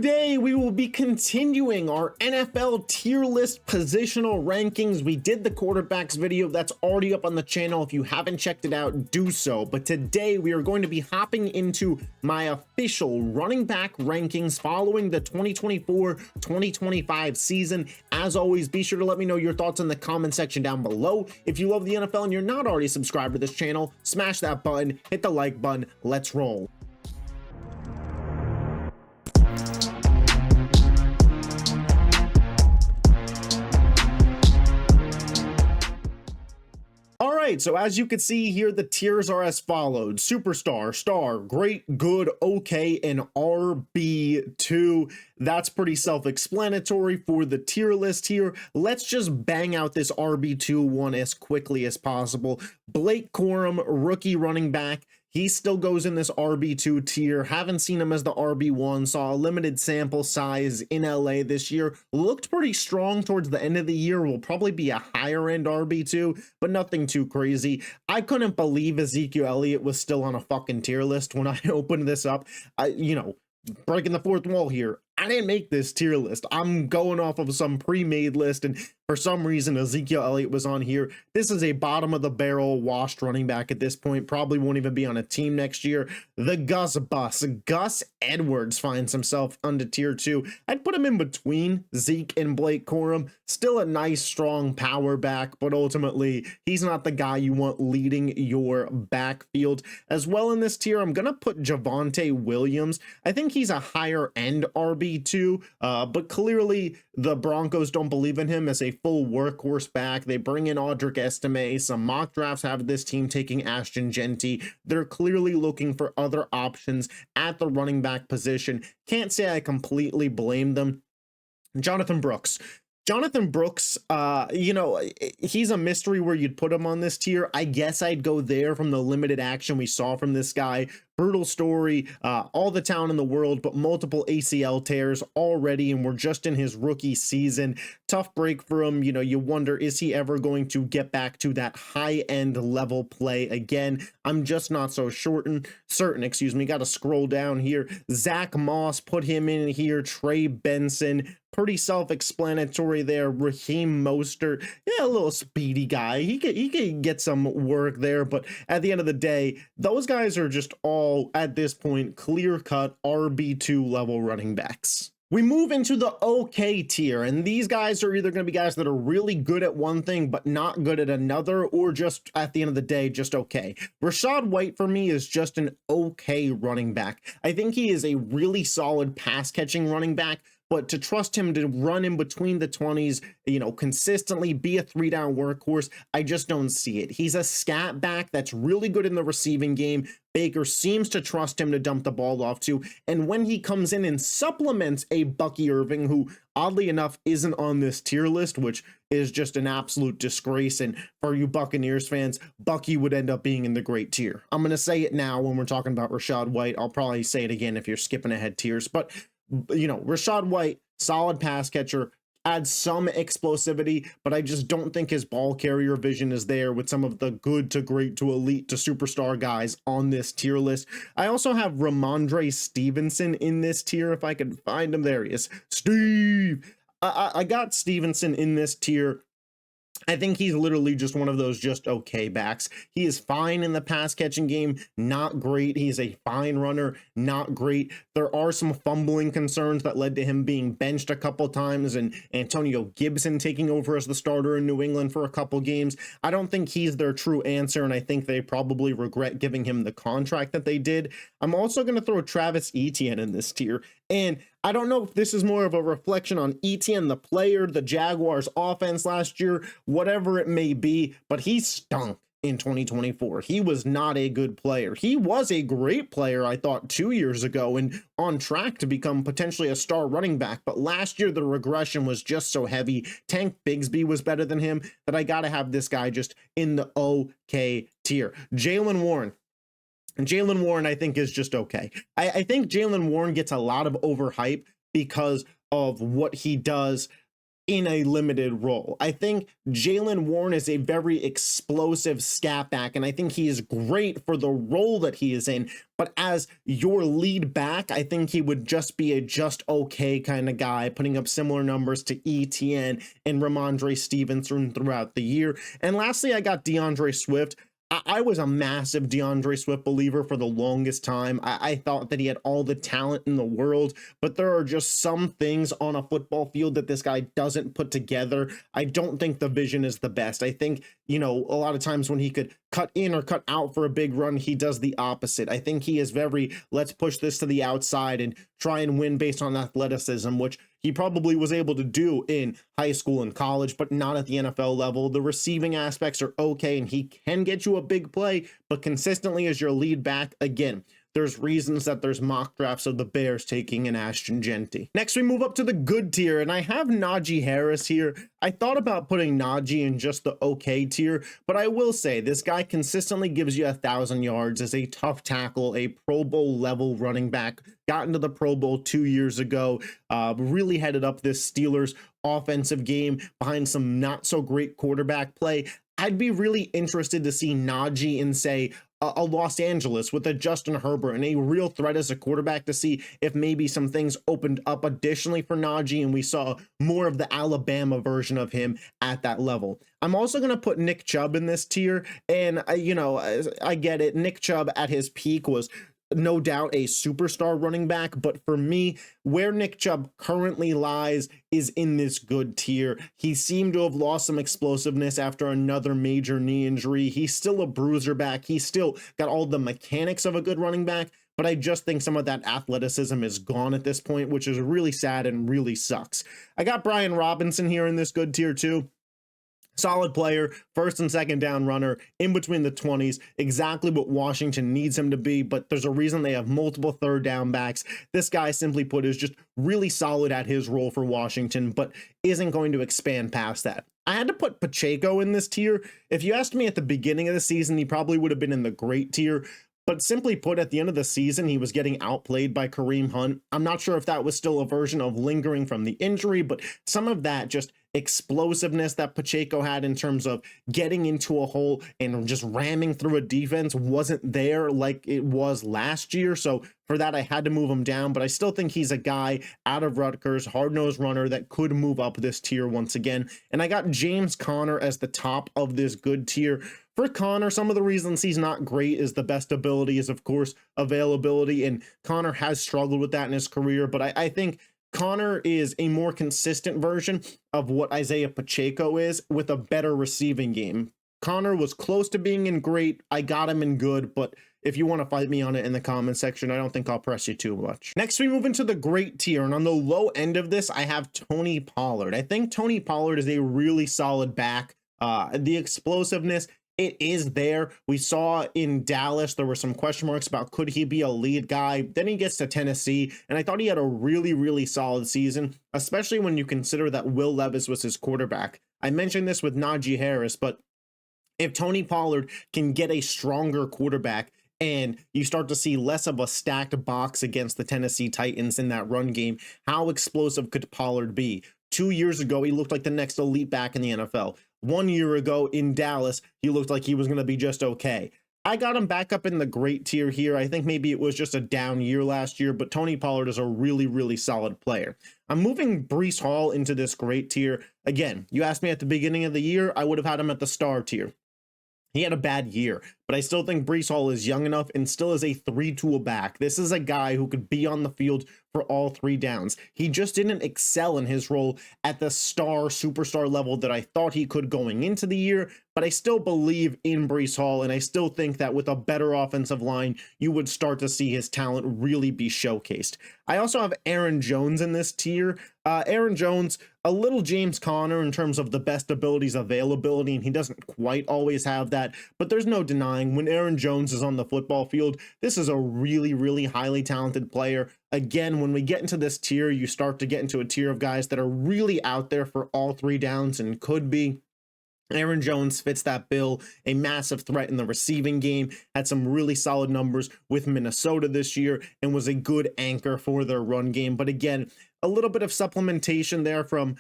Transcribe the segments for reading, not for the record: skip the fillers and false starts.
Today, we will be continuing our NFL tier list positional rankings. We did the quarterbacks video that's already up on the channel. If you haven't checked it out, do so. But today, we are going to be hopping into my official running back rankings following the 2024-2025 season. As always, be sure to let me know your thoughts in the comment section down below. If you love the NFL and you're not already subscribed to this channel, smash that button, hit the like button, let's roll. All right, so as you can see here, the tiers are as followed: superstar, star, great, good, okay, and RB2. That's pretty self-explanatory for the tier list here. Let's just bang out this RB2 one as quickly as possible. Blake Corum, rookie running back. He still goes in this RB2 tier. Haven't seen him as the RB1. Saw a limited sample size in LA this year. Looked pretty strong towards the end of the year. Will probably be a higher end RB2, but nothing too crazy. I couldn't believe Ezekiel Elliott was still on a fucking tier list when I opened this up. Breaking the fourth wall here. I didn't make this tier list. I'm going off of some pre-made list, and for some reason Ezekiel Elliott was on here. This is a bottom of the barrel washed running back at this point. Probably won't even be on a team next year. The Gus bus. Gus Edwards finds himself under tier 2. I'd put him in between Zeke and Blake Corum. Still a nice strong power back, but ultimately he's not the guy you want leading your backfield. As well in this tier, I'm gonna put Javonte Williams. I think he's a higher end RB2, but clearly the Broncos don't believe in him as a full workhorse back. They bring in Audric Estime. Some mock drafts have this team taking Ashton Genty. They're clearly looking for other options at the running back position. Can't say I completely blame them. Jonathan Brooks, he's a mystery where you'd put him on this tier. I guess I'd go there from the limited action we saw from this guy. Brutal story, all the talent in the world, but multiple ACL tears already, and we're just in his rookie season. Tough break for him. You wonder, is he ever going to get back to that high-end level play again? I'm just not so certain. Got to scroll down here. Zach Moss, put him in here. Trey Benson, pretty self-explanatory there. Raheem Mostert, yeah, a little speedy guy. He could get some work there, but at the end of the day, those guys are just all, at this point, clear-cut RB2 level running backs. We move into the okay tier, and these guys are either going to be guys that are really good at one thing but not good at another, or just at the end of the day, just okay. Rachaad White for me is just an okay running back. I think he is a really solid pass-catching running back, but to trust him to run in between the 20s, consistently be a 3-down workhorse, I just don't see it. He's a scat back that's really good in the receiving game. Baker seems to trust him to dump the ball off to, and when he comes in and supplements a Bucky Irving, who oddly enough isn't on this tier list, which is just an absolute disgrace, and for you Buccaneers fans, Bucky would end up being in the great tier. I'm going to say it now when we're talking about Rachaad White. I'll probably say it again if you're skipping ahead tiers, but Rachaad White, solid pass catcher, adds some explosivity, but I just don't think his ball carrier vision is there with some of the good to great to elite to superstar guys on this tier list. I also have Ramondre Stevenson in this tier if I could find him. There he is. Steve. I got Stevenson in this tier. I think he's literally just one of those just okay backs. He is fine in the pass catching game, not great. He's a fine runner, not great. There are some fumbling concerns that led to him being benched a couple times and Antonio Gibson taking over as the starter in New England for a couple games. I don't think he's their true answer, and I think they probably regret giving him the contract that they did. I'm also going to throw Travis Etienne in this tier, and I don't know if this is more of a reflection on Etienne, the player, the Jaguars offense last year, whatever it may be, but he stunk in 2024. He was not a good player. He was a great player, I thought, 2 years ago and on track to become potentially a star running back. But last year, the regression was just so heavy. Tank Bigsby was better than him that I got to have this guy just in the okay tier. Jaylen Warren. And Jaylen Warren, I think, is just okay. I think Jaylen Warren gets a lot of overhype because of what he does in a limited role. I think Jaylen Warren is a very explosive scat back, and I think he is great for the role that he is in. But as your lead back, I think he would just be a just okay kind of guy, putting up similar numbers to ETN and Ramondre Stevenson throughout the year. And lastly, I got DeAndre Swift. I was a massive DeAndre Swift believer for the longest time. I thought that he had all the talent in the world, but there are just some things on a football field that this guy doesn't put together. I don't think the vision is the best. I think, a lot of times when he could cut in or cut out for a big run, he does the opposite. I think he is very, let's push this to the outside and try and win based on athleticism, which he probably was able to do in high school and college, but not at the NFL level. The receiving aspects are okay, and he can get you a big play, but consistently as your lead back, again, there's reasons that there's mock drafts of the Bears taking an Ashton Jeanty. Next, we move up to the good tier, and I have Najee Harris here. I thought about putting Najee in just the okay tier, but I will say this guy consistently gives you 1,000 yards as a tough tackle, a Pro Bowl level running back, got into the Pro Bowl 2 years ago, really headed up this Steelers offensive game behind some not so great quarterback play. I'd be really interested to see Najee in, say, a Los Angeles with a Justin Herbert and a real threat as a quarterback, to see if maybe some things opened up additionally for Najee and we saw more of the Alabama version of him at that level. I'm also going to put Nick Chubb in this tier, and I get it. Nick Chubb at his peak was no doubt a superstar running back, but for me, where Nick Chubb currently lies is in this good tier. He seemed to have lost some explosiveness after another major knee injury. He's still a bruiser back. He's still got all the mechanics of a good running back, but I just think some of that athleticism is gone at this point, which is really sad and really sucks. I got Brian Robinson here in this good tier too. Solid player, first and second down runner, in between the 20s, exactly what Washington needs him to be, but there's a reason they have multiple third down backs. This guy, simply put, is just really solid at his role for Washington, but isn't going to expand past that. I had to put Pacheco in this tier. If you asked me at the beginning of the season, he probably would have been in the great tier. But simply put, at the end of the season, he was getting outplayed by Kareem Hunt. I'm not sure if that was still a version of lingering from the injury, but some of that just explosiveness that Pacheco had in terms of getting into a hole and just ramming through a defense wasn't there like it was last year. So for that, I had to move him down, but I still think he's a guy out of Rutgers, hard-nosed runner that could move up this tier once again. And I got James Conner as the top of this good tier. For Conner, some of the reasons he's not great is the best ability is, of course, availability, and Conner has struggled with that in his career, but I think Conner is a more consistent version of what Isaiah Pacheco is with a better receiving game. Conner was close to being in great. I got him in good, but if you want to fight me on it in the comment section, I don't think I'll press you too much. Next, we move into the great tier, and on the low end of this, I have Tony Pollard. I think Tony Pollard is a really solid back. The explosiveness, it is there. We saw in Dallas, there were some question marks about could he be a lead guy. Then he gets to Tennessee, and I thought he had a really, really solid season, especially when you consider that Will Levis was his quarterback. I mentioned this with Najee Harris, but if Tony Pollard can get a stronger quarterback and you start to see less of a stacked box against the Tennessee Titans in that run game, how explosive could Pollard be? 2 years ago, he looked like the next elite back in the NFL. 1 year ago in Dallas, he looked like he was going to be just okay. I got him back up in the great tier here. I think maybe it was just a down year last year, but Tony Pollard is a really, really solid player. I'm moving Breece Hall into this great tier. Again, you asked me at the beginning of the year, I would have had him at the star tier. He had a bad year, but I still think Breece Hall is young enough and still is a three-tool back. This is a guy who could be on the field for all three downs. He just didn't excel in his role at the superstar level that I thought he could going into the year, but I still believe in Breece Hall, and I still think that with a better offensive line, you would start to see his talent really be showcased. I also have Aaron Jones in this tier. Aaron Jones, a little James Conner in terms of the best abilities availability, and he doesn't quite always have that, but there's no denying when Aaron Jones is on the football field, this is a really, really highly talented player. Again, when we get into this tier, you start to get into a tier of guys that are really out there for all three downs and could be. Aaron Jones fits that bill, a massive threat in the receiving game, had some really solid numbers with Minnesota this year, and was a good anchor for their run game. But again, a little bit of supplementation there from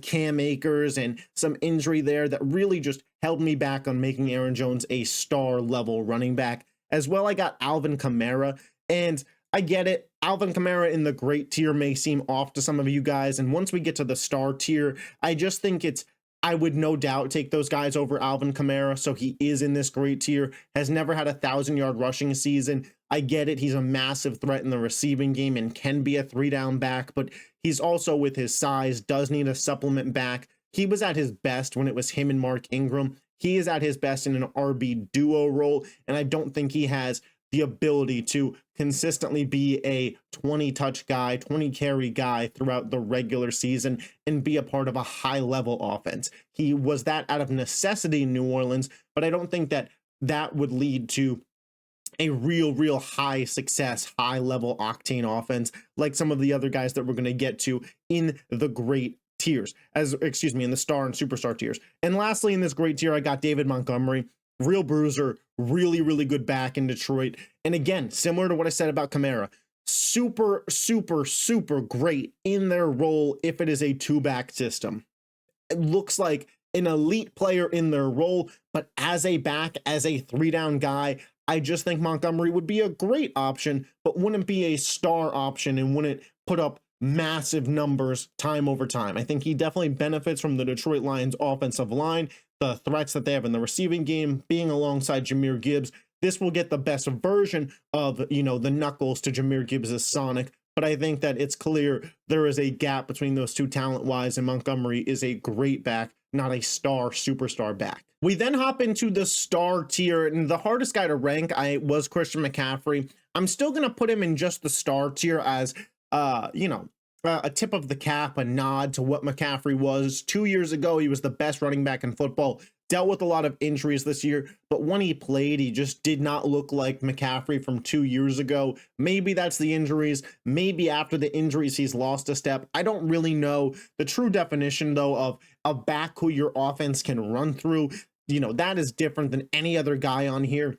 Cam Akers and some injury there that really just held me back on making Aaron Jones a star level running back. As well, I got Alvin Kamara, and I get it. Alvin Kamara in the great tier may seem off to some of you guys. And once we get to the star tier, I just think I would no doubt take those guys over Alvin Kamara. So he is in this great tier, has never had 1,000-yard rushing season. I get it. He's a massive threat in the receiving game and can be a 3-down back, but he's also, with his size, does need a supplement back. He was at his best when it was him and Mark Ingram. He is at his best in an RB duo role, and I don't think he has the ability to consistently be a 20 touch guy, 20 carry guy throughout the regular season and be a part of a high level offense. He was that out of necessity in New Orleans, but I don't think that that would lead to a real high success, high level octane offense like some of the other guys that we're going to get to in the great tiers, in the star and superstar tiers. And lastly, in this great tier, I got David Montgomery. Real bruiser, really good back in Detroit. And again, similar to what I said about Kamara, super great in their role if it is a 2-back system. It looks like an elite player in their role, but as a back, as a 3-down guy, I just think Montgomery would be a great option, but wouldn't be a star option and wouldn't put up massive numbers time over time. I think he definitely benefits from the Detroit Lions offensive line, the threats that they have in the receiving game, being alongside Jahmyr Gibbs. This will get the best version of, the knuckles to Jahmyr Gibbs' Sonic, but I think that it's clear there is a gap between those two talent-wise, and Montgomery is a great back, not a superstar back. We then hop into the star tier, and the hardest guy to rank was Christian McCaffrey. I'm still going to put him in just the star tier as a tip of the cap, a nod to what McCaffrey was 2 years ago. He was the best running back in football, dealt with a lot of injuries this year, but when he played, he just did not look like McCaffrey from 2 years ago. Maybe that's the injuries. Maybe after the injuries, he's lost a step. I don't really know the true definition, though, of a back who your offense can run through. That is different than any other guy on here.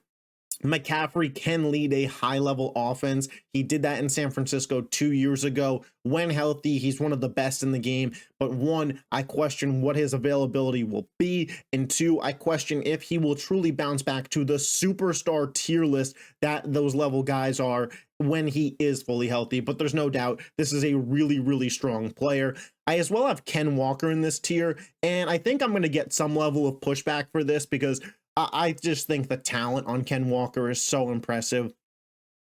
McCaffrey can lead a high-level offense. He did that in San Francisco 2 years ago. When healthy, he's one of the best in the game. But one, I question what his availability will be. And two, I question if he will truly bounce back to the superstar tier list that those level guys are when he is fully healthy. But there's no doubt this is a really strong player. I as well have Ken Walker in this tier, and I think I'm going to get some level of pushback for this because I just think the talent on Ken Walker is so impressive.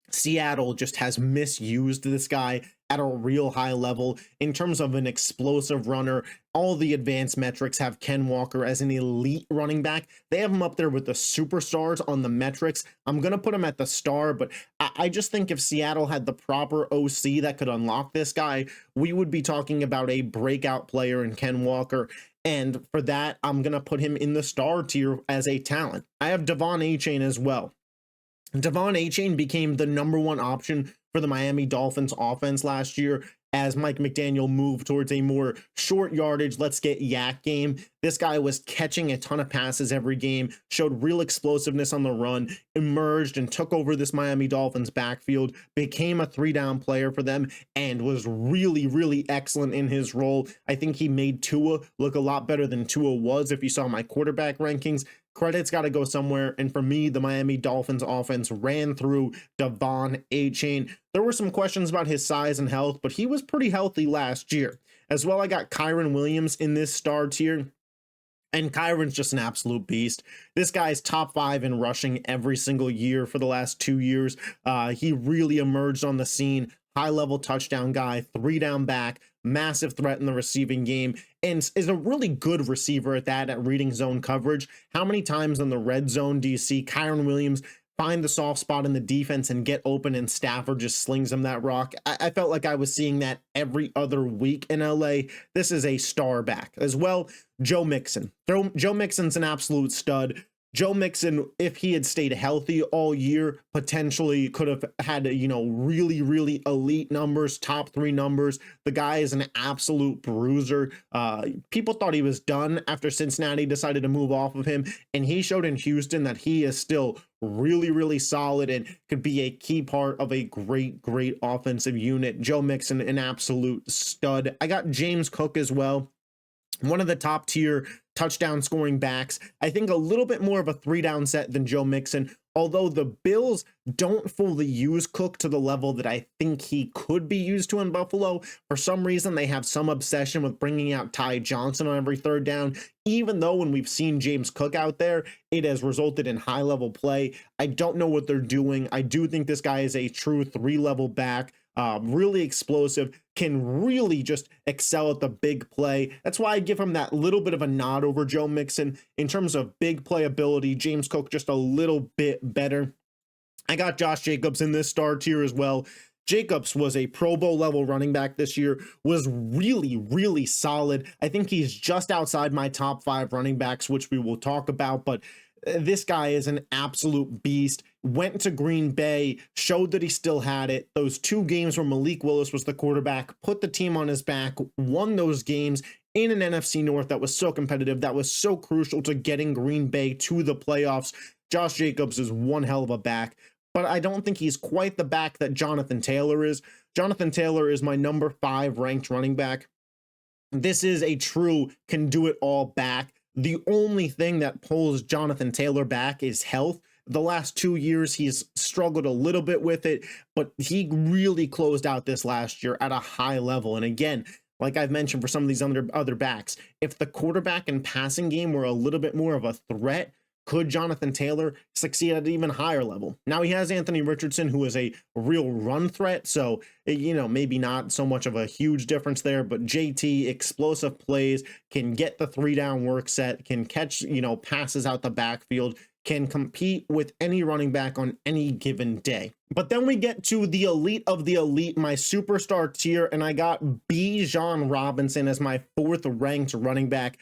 Seattle just has misused this guy at a real high level in terms of an explosive runner. All the advanced metrics have Ken Walker as an elite running back. They have him up there with the superstars on the metrics. I'm going to put him at the star, but I just think if Seattle had the proper OC that could unlock this guy, we would be talking about a breakout player in Ken Walker. And for that, I'm going to put him in the star tier as a talent. I have Devon Achane as well. Devon Achane became the #1 option for the Miami Dolphins offense last year as Mike McDaniel moved towards a more short yardage, let's get yak game. This guy was catching a ton of passes every game, showed real explosiveness on the run, emerged and took over this Miami Dolphins backfield, became a 3-down player for them, and was really excellent in his role. I think he made Tua look a lot better than Tua was if you saw my quarterback rankings. Credit's got to go somewhere, and for me, the Miami Dolphins offense ran through Devon Achane. There were some questions about his size and health, but he was pretty healthy last year. As well, I got Kyren Williams in this star tier, and Kyron's just an absolute beast. This guy's top 5 in rushing every single year for the last 2 years. He really emerged on the scene. High-level touchdown guy, 3-down back, massive threat in the receiving game, and is a really good receiver at that, at reading zone coverage. How many times in the red zone do you see Kyren Williams find the soft spot in the defense and get open, and Stafford just slings him that rock? I felt like I was seeing that every other week in LA. This is a star back. As well, Joe Mixon. Joe Mixon's an absolute stud. Joe Mixon, if he had stayed healthy all year, potentially could have had, really, really elite numbers, top 3 numbers. The guy is an absolute bruiser. People thought he was done after Cincinnati decided to move off of him, and he showed in Houston that he is still really, really solid and could be a key part of a great, great offensive unit. Joe Mixon, an absolute stud. I got James Cook as well, one of the top tier touchdown scoring backs. I think a little bit more of a 3-down set than Joe Mixon, although the Bills don't fully use Cook to the level that I think he could be used to in Buffalo. For some reason, they have some obsession with bringing out Ty Johnson on every 3rd down, even though when we've seen James Cook out there, it has resulted in high-level play. I don't know what they're doing. I do think this guy is a true 3-level back. Really explosive, can really just excel at the big play. That's why I give him that little bit of a nod over Joe Mixon. In terms of big playability, James Cook just a little bit better. I got Josh Jacobs in this star tier as well. Jacobs was a Pro Bowl level running back this year, was really, really solid. I think he's just outside my top 5 running backs, which we will talk about, but this guy is an absolute beast. Went to Green Bay, showed that he still had it. Those 2 games where Malik Willis was the quarterback, put the team on his back, won those games in an NFC North that was so competitive, that was so crucial to getting Green Bay to the playoffs. Josh Jacobs is one hell of a back, but I don't think he's quite the back that Jonathan Taylor is. Jonathan Taylor is my number 5 ranked running back. This is a true can-do-it-all back. The only thing that pulls Jonathan Taylor back is health. The last 2 years, he's struggled a little bit with it, but he really closed out this last year at a high level. And again, like I've mentioned for some of these other backs, if the quarterback and passing game were a little bit more of a threat, could Jonathan Taylor succeed at an even higher level? Now he has Anthony Richardson, who is a real run threat, so maybe not so much of a huge difference there, but JT, explosive plays, can get the 3-down work set, can catch passes out the backfield, can compete with any running back on any given day. But then we get to the elite of the elite, my superstar tier, and I got Bijan Robinson as my 4th ranked running back.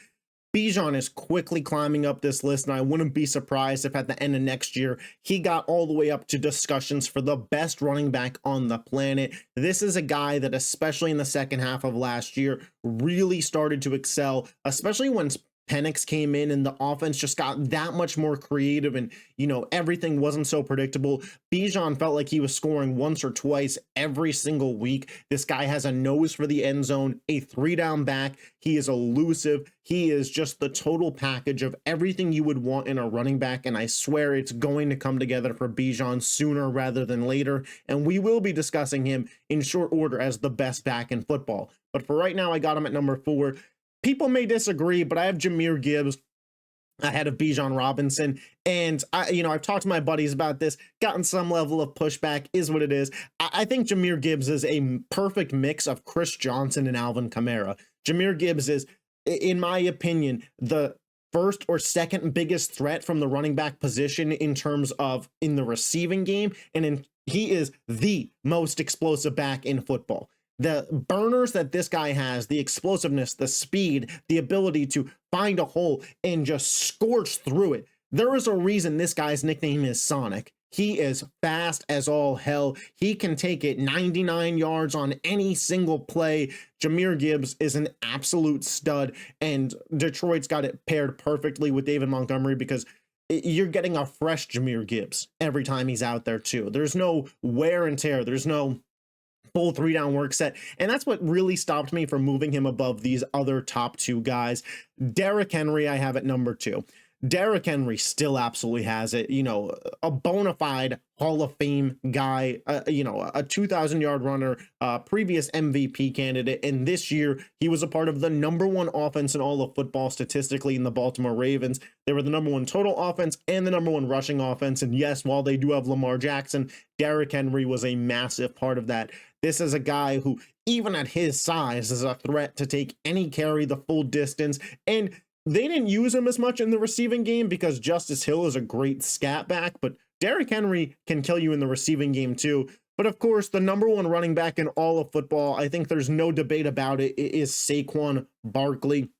Bijan is quickly climbing up this list, and I wouldn't be surprised if at the end of next year, he got all the way up to discussions for the best running back on the planet. This is a guy that, especially in the second half of last year, really started to excel, especially when Penix came in and the offense just got that much more creative and, everything wasn't so predictable. Bijan felt like he was scoring once or twice every single week. This guy has a nose for the end zone, a 3-down back. He is elusive. He is just the total package of everything you would want in a running back. And I swear it's going to come together for Bijan sooner rather than later. And we will be discussing him in short order as the best back in football. But for right now, I got him at number 4. People may disagree, but I have Jahmyr Gibbs ahead of Bijan Robinson. And I've talked to my buddies about this, gotten some level of pushback, is what it is. I think Jahmyr Gibbs is a perfect mix of Chris Johnson and Alvin Kamara. Jahmyr Gibbs is, in my opinion, the first or second biggest threat from the running back position in terms of in the receiving game. And he is the most explosive back in football. The burners that this guy has, the explosiveness, the speed, the ability to find a hole and just scorch through it. There is a reason this guy's nickname is Sonic. He is fast as all hell. He can take it 99 yards on any single play. Jahmyr Gibbs is an absolute stud, and Detroit's got it paired perfectly with David Montgomery because you're getting a fresh Jahmyr Gibbs every time he's out there too. There's no wear and tear. There's no full 3-down work set. And that's what really stopped me from moving him above these other top 2 guys. Derrick Henry, I have at number 2. Derrick Henry still absolutely has it, a bona fide Hall of Fame guy, a 2,000-yard runner, previous MVP candidate. And this year, he was a part of the number 1 offense in all of football statistically in the Baltimore Ravens. They were the number 1 total offense and the number 1 rushing offense. And yes, while they do have Lamar Jackson, Derrick Henry was a massive part of that. This is a guy who, even at his size, is a threat to take any carry the full distance. And they didn't use him as much in the receiving game because Justice Hill is a great scat back, but Derrick Henry can kill you in the receiving game too. But of course, the number 1 running back in all of football, I think there's no debate about it, is Saquon Barkley.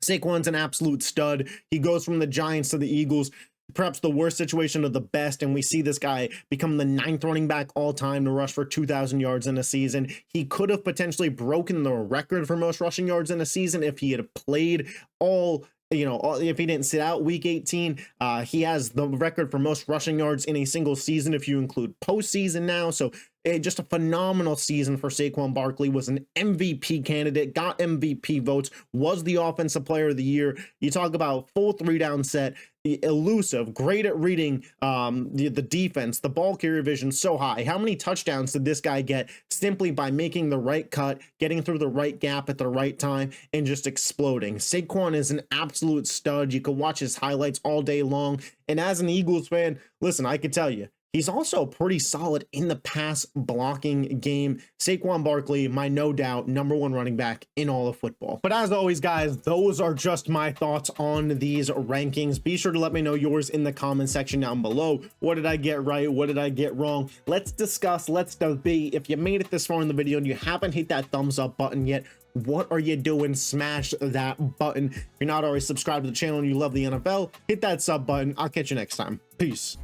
Saquon's an absolute stud. He goes from the Giants to the Eagles. perhaps the worst situation of the best, and we see this guy become the 9th running back all time to rush for 2,000 yards in a season. He could have potentially broken the record for most rushing yards in a season if he had played all, if he didn't sit out week 18. He has the record for most rushing yards in a single season if you include postseason now. So just a phenomenal season for Saquon Barkley. Was an MVP candidate, got MVP votes, was the offensive player of the year. You talk about full 3-down set, elusive, great at reading the defense, the ball carrier vision so high. How many touchdowns did this guy get simply by making the right cut, getting through the right gap at the right time, and just exploding? Saquon is an absolute stud. You can watch his highlights all day long. And as an Eagles fan, listen, I can tell you, he's also pretty solid in the pass blocking game. Saquon Barkley, my no doubt #1 running back in all of football. But as always, guys, those are just my thoughts on these rankings. Be sure to let me know yours in the comment section down below. What did I get right? What did I get wrong? Let's discuss, let's debate. If you made it this far in the video and you haven't hit that thumbs up button yet, what are you doing? Smash that button. If you're not already subscribed to the channel and you love the NFL, hit that sub button. I'll catch you next time. Peace.